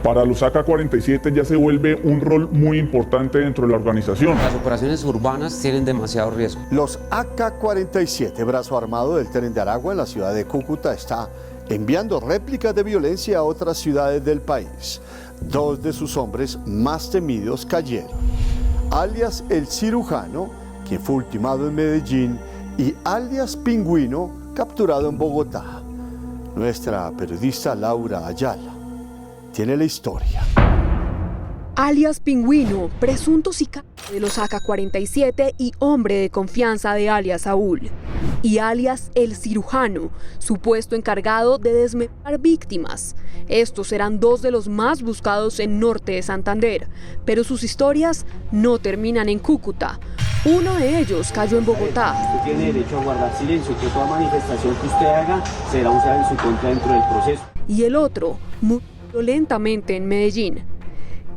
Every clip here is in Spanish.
Para los AK-47 ya se vuelve un rol muy importante dentro de la organización. Las operaciones urbanas tienen demasiado riesgo. Los AK-47, brazo armado del Tren de Aragua en la ciudad de Cúcuta, está enviando réplicas de violencia a otras ciudades del país. Dos de sus hombres más temidos cayeron, alias El Cirujano, quien fue ultimado en Medellín, y alias Pingüino, capturado en Bogotá. Nuestra periodista Laura Ayala tiene la historia. Alias Pingüino, presunto sicario de los AK-47 y hombre de confianza de alias Saúl. Y alias El Cirujano, supuesto encargado de desmembrar víctimas. Estos eran dos de los más buscados en norte de Santander, pero sus historias no terminan en Cúcuta. Uno de ellos cayó en Bogotá. Usted tiene derecho a guardar silencio, que toda manifestación que usted haga será usada en su contra dentro del proceso. Y el otro murió violentamente en Medellín.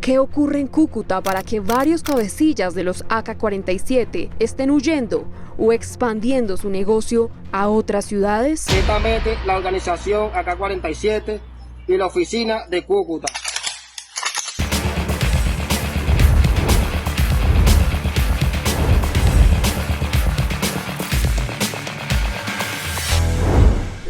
¿Qué ocurre en Cúcuta para que varios cabecillas de los AK-47 estén huyendo o expandiendo su negocio a otras ciudades? Directamente la organización AK-47 y la oficina de Cúcuta.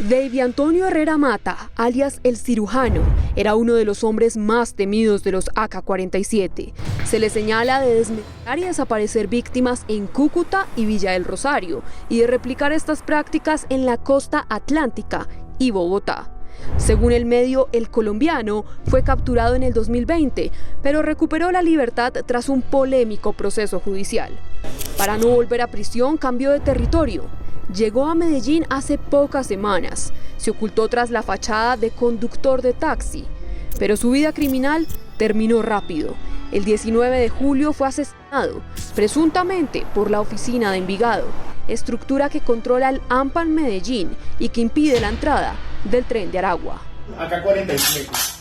Davy Antonio Herrera Mata, alias El Cirujano, era uno de los hombres más temidos de los AK-47. Se le señala de desmembrar y desaparecer víctimas en Cúcuta y Villa del Rosario y de replicar estas prácticas en la costa atlántica y Bogotá. Según el medio El Colombiano, fue capturado en el 2020, pero recuperó la libertad tras un polémico proceso judicial. Para no volver a prisión, cambió de territorio. Llegó a Medellín hace pocas semanas. Se ocultó tras la fachada de conductor de taxi. Pero su vida criminal terminó rápido. El 19 de julio fue asesinado, presuntamente por la oficina de Envigado, estructura que controla el AMPA en Medellín y que impide la entrada del Tren de Aragua. AK-47.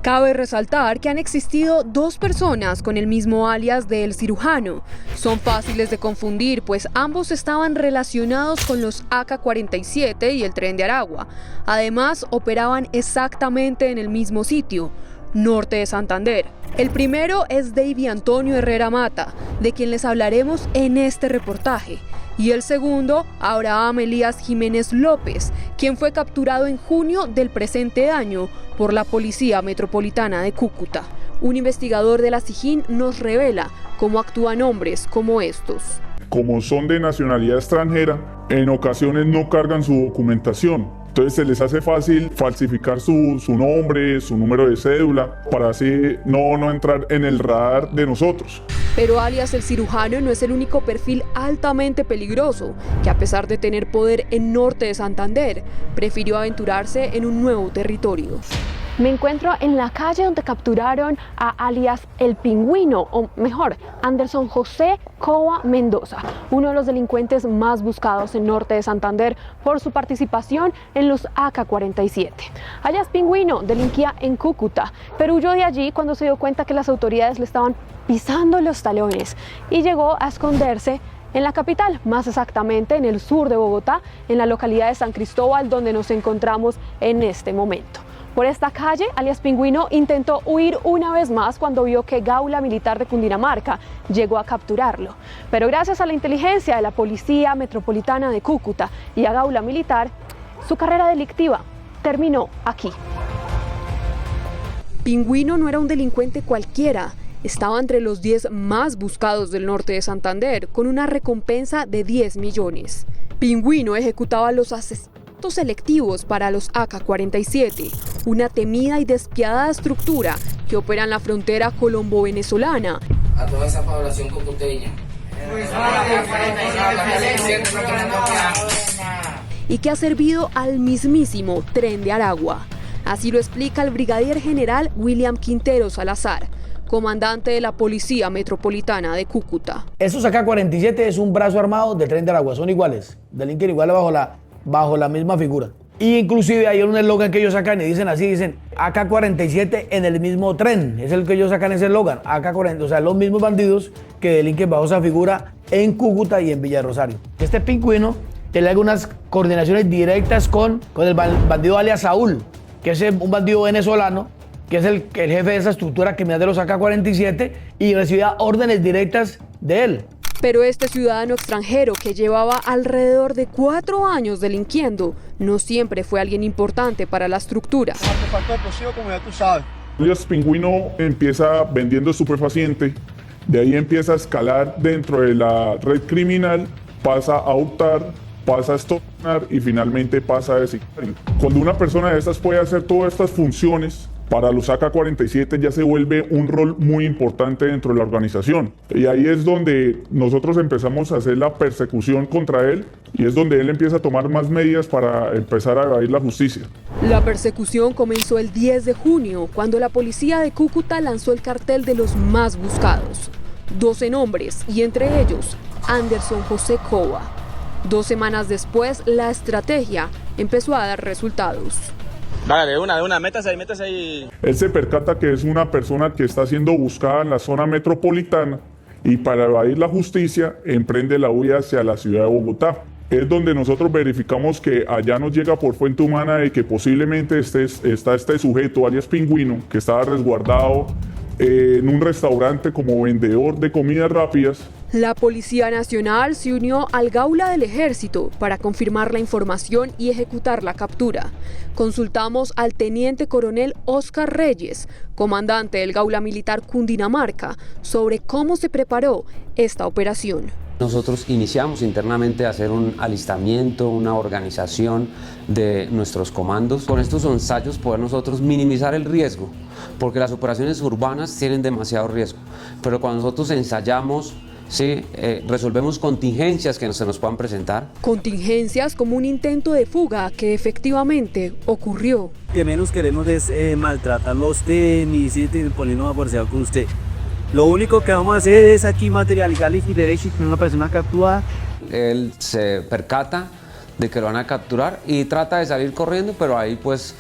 Cabe resaltar que han existido dos personas con el mismo alias de El Cirujano. Son fáciles de confundir, pues ambos estaban relacionados con los AK-47 y el Tren de Aragua. Además, operaban exactamente en el mismo sitio, norte de Santander. El primero es Davy Antonio Herrera Mata, de quien les hablaremos en este reportaje. Y el segundo, Abraham Elías Jiménez López, quien fue capturado en junio del presente año por la Policía Metropolitana de Cúcuta. Un investigador de la SIJIN nos revela cómo actúan hombres como estos. Como son de nacionalidad extranjera, en ocasiones no cargan su documentación. Entonces se les hace fácil falsificar su nombre, su número de cédula, para así no entrar en el radar de nosotros. Pero alias El Cirujano no es el único perfil altamente peligroso, que a pesar de tener poder en norte de Santander, prefirió aventurarse en un nuevo territorio. Me encuentro en la calle donde capturaron a alias El Pingüino, o mejor, Anderson José Coba Mendoza, uno de los delincuentes más buscados en norte de Santander por su participación en los AK-47. Alias Pingüino delinquía en Cúcuta, pero huyó de allí cuando se dio cuenta que las autoridades le estaban pisando los talones y llegó a esconderse en la capital, más exactamente en el sur de Bogotá, en la localidad de San Cristóbal, donde nos encontramos en este momento. Por esta calle, alias Pingüino intentó huir una vez más cuando vio que Gaula Militar de Cundinamarca llegó a capturarlo. Pero gracias a la inteligencia de la Policía Metropolitana de Cúcuta y a Gaula Militar, su carrera delictiva terminó aquí. Pingüino no era un delincuente cualquiera. Estaba entre los 10 más buscados del norte de Santander, con una recompensa de 10 millones. Pingüino ejecutaba los asesinatos selectivos para los AK-47, una temida y despiadada estructura que opera en la frontera colombo-venezolana. A toda esa población cucuteña. Y que ha servido al mismísimo Tren de Aragua. Así lo explica el brigadier general William Quintero Salazar, comandante de la Policía Metropolitana de Cúcuta. Estos AK-47 es un brazo armado del Tren de Aragua, son iguales, delinquen iguales bajo la misma figura. Y inclusive hay un eslogan que ellos sacan y dicen así, dicen AK-47 en el mismo tren, es el que ellos sacan ese eslogan, AK-40, o sea, los mismos bandidos que delinquen bajo esa figura en Cúcuta y en Villa Rosario. Este Pingüino Tiene algunas coordinaciones directas con el bandido alias Saúl, que es un bandido venezolano, que es el jefe de esa estructura criminal de los AK-47 y recibía órdenes directas de él. Pero este ciudadano extranjero que llevaba alrededor de 4 años delinquiendo no siempre fue alguien importante para la estructura. Alias Pingüino empieza vendiendo estupefaciente, de ahí empieza a escalar dentro de la red criminal, pasa a hurtar, pasa a extorsionar y finalmente pasa a sicario. Cuando una persona de estas puede hacer todas estas funciones, para los AK-47 ya se vuelve un rol muy importante dentro de la organización. Y ahí es donde nosotros empezamos a hacer la persecución contra él y es donde él empieza a tomar más medidas para empezar a evadir la justicia. La persecución comenzó el 10 de junio, cuando la policía de Cúcuta lanzó el cartel de los más buscados. 12 nombres y entre ellos Anderson José Cova. 2 semanas después, la estrategia empezó a dar resultados. Dale, de una, métase ahí. Él se percata que es una persona que está siendo buscada en la zona metropolitana y para evadir la justicia emprende la huida hacia la ciudad de Bogotá. Es donde nosotros verificamos que allá nos llega por fuente humana de que posiblemente está este sujeto, alias Pingüino, que estaba resguardado en un restaurante como vendedor de comidas rápidas. La Policía Nacional se unió al Gaula del Ejército para confirmar la información y ejecutar la captura. Consultamos al teniente coronel Oscar Reyes, comandante del Gaula Militar Cundinamarca, sobre cómo se preparó esta operación. Nosotros iniciamos internamente a hacer un alistamiento, una organización de nuestros comandos. Con estos ensayos poder nosotros minimizar el riesgo, porque las operaciones urbanas tienen demasiado riesgo. Pero cuando nosotros ensayamos, sí, resolvemos contingencias que se nos puedan presentar. Contingencias como un intento de fuga que efectivamente ocurrió. Lo que menos queremos es maltratarlo a usted ni ponernos a forcear con usted. Lo único que vamos a hacer es aquí materializar y derecho con una persona capturada. Él se percata de que lo van a capturar y trata de salir corriendo, pero ahí pues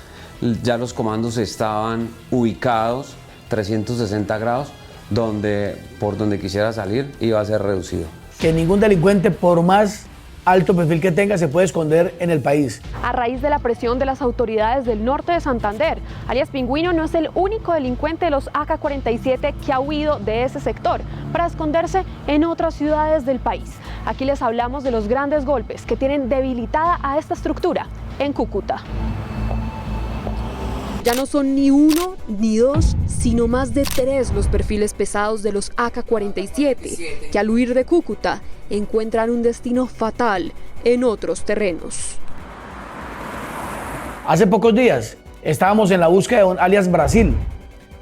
ya los comandos estaban ubicados 360 grados, por donde quisiera salir iba a ser reducido. Que ningún delincuente, por más alto perfil que tenga, se puede esconder en el país. A raíz de la presión de las autoridades del norte de Santander, alias Pingüino no es el único delincuente de los AK-47 que ha huido de ese sector para esconderse en otras ciudades del país. Aquí les hablamos de los grandes golpes que tienen debilitada a esta estructura en Cúcuta. Ya no son ni 1 ni 2, sino más de 3 los perfiles pesados de los AK-47, que al huir de Cúcuta encuentran un destino fatal en otros terrenos. Hace pocos días estábamos en la búsqueda de un alias Brasil,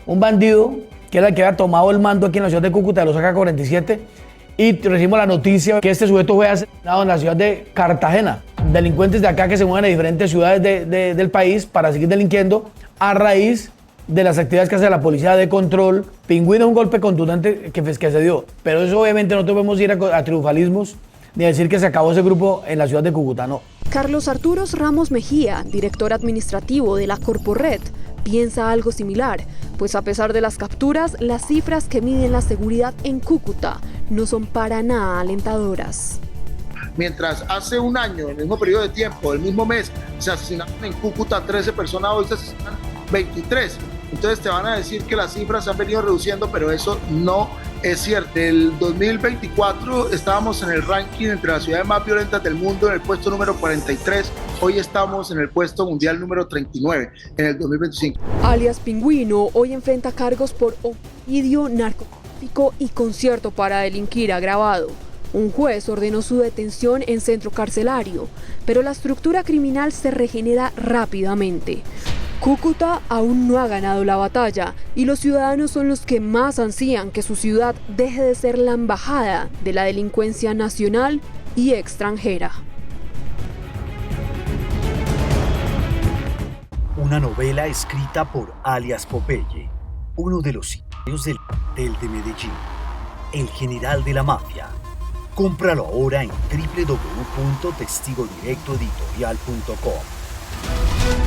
un bandido que era el que había tomado el mando aquí en la ciudad de Cúcuta de los AK-47, y recibimos la noticia que este sujeto fue asesinado en la ciudad de Cartagena. Delincuentes de acá que se mueven a diferentes ciudades del país para seguir delinquiendo a raíz de las actividades que hace la policía de control. Pingüino es un golpe contundente que se dio, pero eso obviamente no podemos ir a triunfalismos ni a decir que se acabó ese grupo en la ciudad de Cúcuta, no. Carlos Arturo Ramos Mejía, director administrativo de la Corporred, piensa algo similar, pues a pesar de las capturas, las cifras que miden la seguridad en Cúcuta no son para nada alentadoras. Mientras hace un año, en el mismo periodo de tiempo, el mismo mes, se asesinaron en Cúcuta 13 personas, hoy se asesinan 23. Entonces te van a decir que las cifras se han venido reduciendo, pero eso no es cierto. El 2024 estábamos en el ranking entre las ciudades más violentas del mundo en el puesto número 43. Hoy estamos en el puesto mundial número 39 en el 2025. Alias Pingüino hoy enfrenta cargos por homicidio, narcotráfico y concierto para delinquir agravado. Un juez ordenó su detención en centro carcelario, pero la estructura criminal se regenera rápidamente. Cúcuta aún no ha ganado la batalla y los ciudadanos son los que más ansían que su ciudad deje de ser la embajada de la delincuencia nacional y extranjera. Una novela escrita por alias Popeye, uno de los sicarios del cartel de Medellín, el general de la mafia. Cómpralo ahora en www.testigodirectoeditorial.com.